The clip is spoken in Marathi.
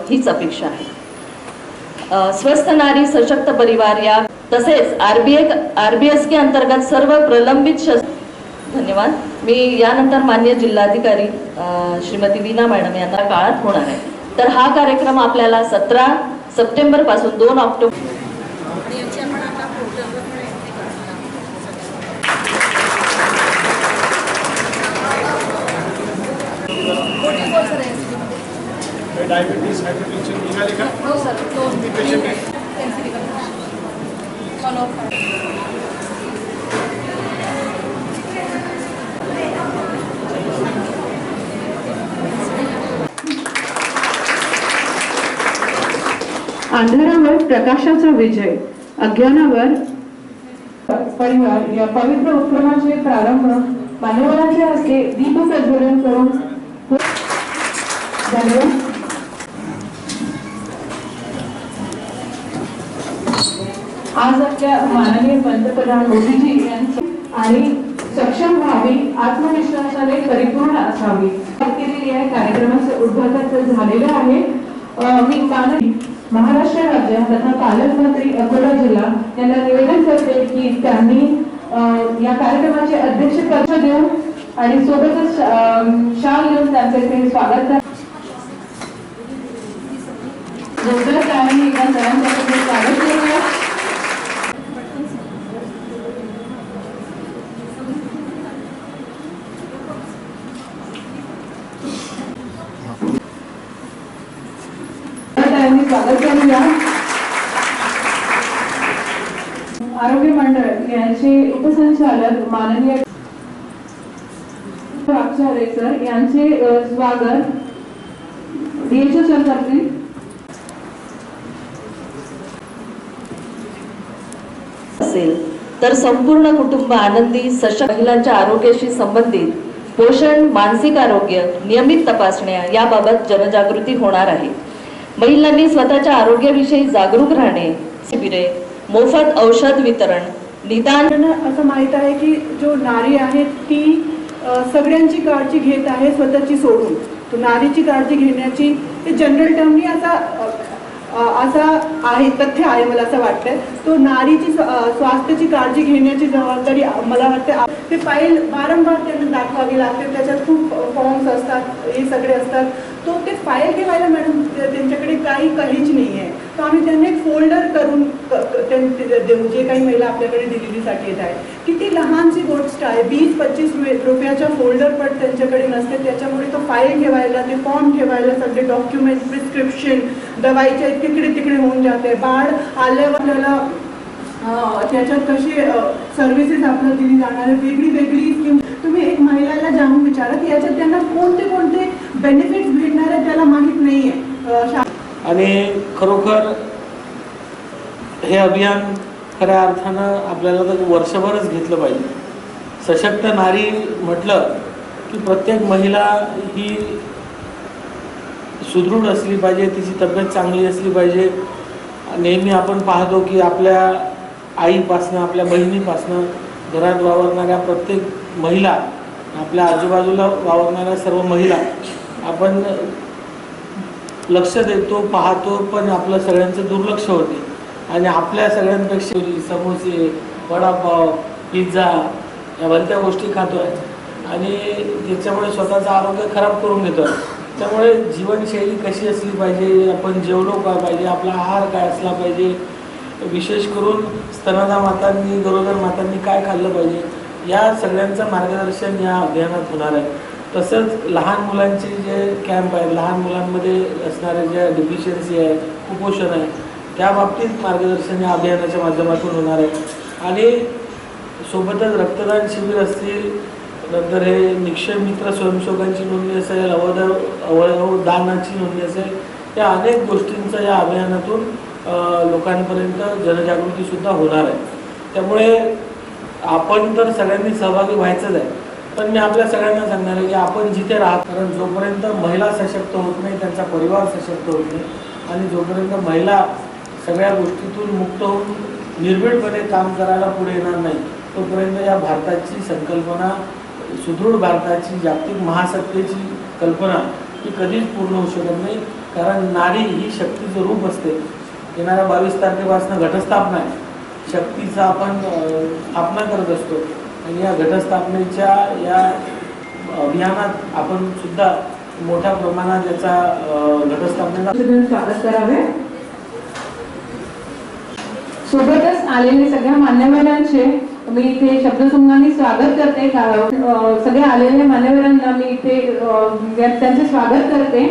हीच अपेक्षा आहे। स्वस्थ नारी सशक्त परिवार या तसेच आरबीएस के अंतर्गत सर्व प्रलंबित धन्यवाद। मी यानंतर माननीय जिल्हाधिकारी श्रीमती वीणा मॅडम यांना काळात होणार आहे। तर हा कार्यक्रम आपल्याला 17 सप्टेंबर पासून 2 ऑक्टोबर डायबिटीज हायपरटेन्शन निघाले का? हो सर, किती पेशंट आहेत? अंधारावर प्रकाशाचा विजय, अज्ञानावर परिवार या पवित्र उपक्रमाचे प्रारंभ मान्यवरांच्या हस्ते दीप प्रज्वलन करून धन्यवाद। आज आपल्या माननीय पंतप्रधान मोदीजी यांची आणि सक्षम व्हावी, आत्मविश्वासाने परिपूर्ण असावी केलेली या कार्यक्रमाचे उद्घाटन झालेले आहे। मी माननीय महाराष्ट्र राज्य तथा पालकमंत्री अकोला जिल्हा यांना निवेदन करते की त्यांनी या कार्यक्रमाचे अध्यक्षपद देऊन आणि सोबतच शाल देऊन त्यांचे ते स्वागत करा। जोरदार टाळ्यांनी या सरांचे स्वागत करूया। स्वागत करूया। आरोग्य मंडळ यांचे उपसंचालक माननीय आचार्य सर यांचे स्वागत डीएचओ सर करतील। असेल तर संपूर्ण कुटुंब आनंदी सशक्त महिलांच्या आरोग्याशी संबंधित पोषण, मानसिक आरोग्य, नियमित तपासण्या याबाबत जनजागृती होणार आहे। महिलांनी स्वतःच्या आरोग्याविषयी जागरूक राहणे, शिबिरे, मोफत औषध वितरण, निदान असं माहित आहे की जो नारी आहे ती सगळ्यांची काळजी घेत आहे स्वतःची सोडून। तो नारीची काळजी घेण्याची जनरल टर्मनी असा आहे, तथ्य आहे मला असं वाटतं। तो नारीची स्वास्थ्याची काळजी घेण्याची जबाबदारी मला वाटतं ते फाईल वारंवार त्यांना दाखवावी लागते। त्याच्यात खूप फॉर्म्स असतात, हे सगळे असतात। तो ते फाईल ठेवायला मॅडम त्यांच्याकडे काहीच नाही आहे। तर आम्ही त्यांना एक फोल्डर करून देऊ, जे काही महिला आपल्याकडे डिलिव्हरीसाठी येत आहे। किती लहानशी गोष्ट आहे, 20-25 रुपयाच्या फोल्डर पण त्यांच्याकडे नसते। त्याच्यामुळे तो फाईल ठेवायला, ते फॉर्म ठेवायला, सगळे डॉक्युमेंट, प्रिस्क्रिप्शन, दवाईच्या तिकडे तिकडे होऊन जाते। बाळ आल्यावर आपल्याला त्याच्यात कशी सर्व्हिसेस आपल्याला दिली जाणार आहे, वेगळी स्कीम। तुम्ही एक महिलाला जाऊन विचारा की याच्यात त्यांना कोणते कोणते बेनिफिट्स भेटणार आहे, त्याला माहीत नाही आहे। आणि खरोखर हे अभियान खऱ्या अर्थानं आपल्याला तर वर्षभरच घेतलं पाहिजे। सशक्त नारी म्हटलं की प्रत्येक महिला ही सुदृढ असली पाहिजे, तिची तब्येत चांगली असली पाहिजे। नेहमी आपण पाहतो की आपल्या आईपासनं, आपल्या बहिणीपासनं घरात वावरणाऱ्या प्रत्येक महिला, आपल्या आजूबाजूला वावरणाऱ्या सर्व महिला आपण लक्ष देतो, पाहतो, पण आपलं सगळ्यांचं दुर्लक्ष होते आणि आपल्या सगळ्यांपेक्षा समोसे, वडापाव, पिझ्झा या भलत्या गोष्टी खातो आहे आणि त्याच्यामुळे स्वतःचं आरोग्य खराब करून घेतो आहे। त्यामुळे जीवनशैली कशी असली पाहिजे, आपण जेवलो काय पाहिजे, आपला आहार काय असला पाहिजे, विशेष करून स्तनदा मातांनी, गरोदर मातांनी काय खाल्लं पाहिजे, या सगळ्यांचं मार्गदर्शन या अभियानात होणार आहे। तसंच लहान मुलांचे जे कॅम्प आहेत, लहान मुलांमध्ये असणारे ज्या डिफिशियन्सी आहे, कुपोषण आहे, त्या बाबतीत मार्गदर्शन या अभियानाच्या माध्यमातून होणार आहे। आणि सोबतच रक्तदान शिबिर असतील, नंतर हे निक्षय मित्र स्वयंसेवकांची नोंदणी असेल, अवयव दानाची नोंदणी असेल, या अनेक गोष्टींचा या अभियानातून लोकांपर्यंत जनजागृतीसुद्धा होणार आहे। त्यामुळे आपण तर सगळ्यांनी सहभागी व्हायचंच आहे, पण मी आपल्या सगळ्यांना सांगणार आहे की आपण जिथे राहत, कारण जोपर्यंत महिला सशक्त होत नाही, त्यांचा परिवार सशक्त होत नाही आणि जोपर्यंत महिला सगळ्या गोष्टीतून मुक्त होऊन निर्भीडपणे काम करायला पुढे येणार नाही, तोपर्यंत या भारताची संकल्पना, सुदृढ भारताची, जागतिक महासत्तेची कल्पना ही कधीच पूर्ण होऊ शकत नाही, कारण नारी ही शक्तीचं रूप असते. येणाऱ्या 22 तारखेपासून घटस्थापना आहे, शक्तीचा आपण स्थापना करत असतो आणि या घटस्थापनेच्या या अभियानात आपण सुद्धा मोठ्या प्रमाणात याचा घटस्थापनेचा स्वागत करावे. सोबतच आलेले सगळ्या मान्यवरांचे मी इथे शब्दसंग्रहाने स्वागत करते. सगळ्या आलेल्या मान्यवरांना मी इथे त्यांचे स्वागत करते.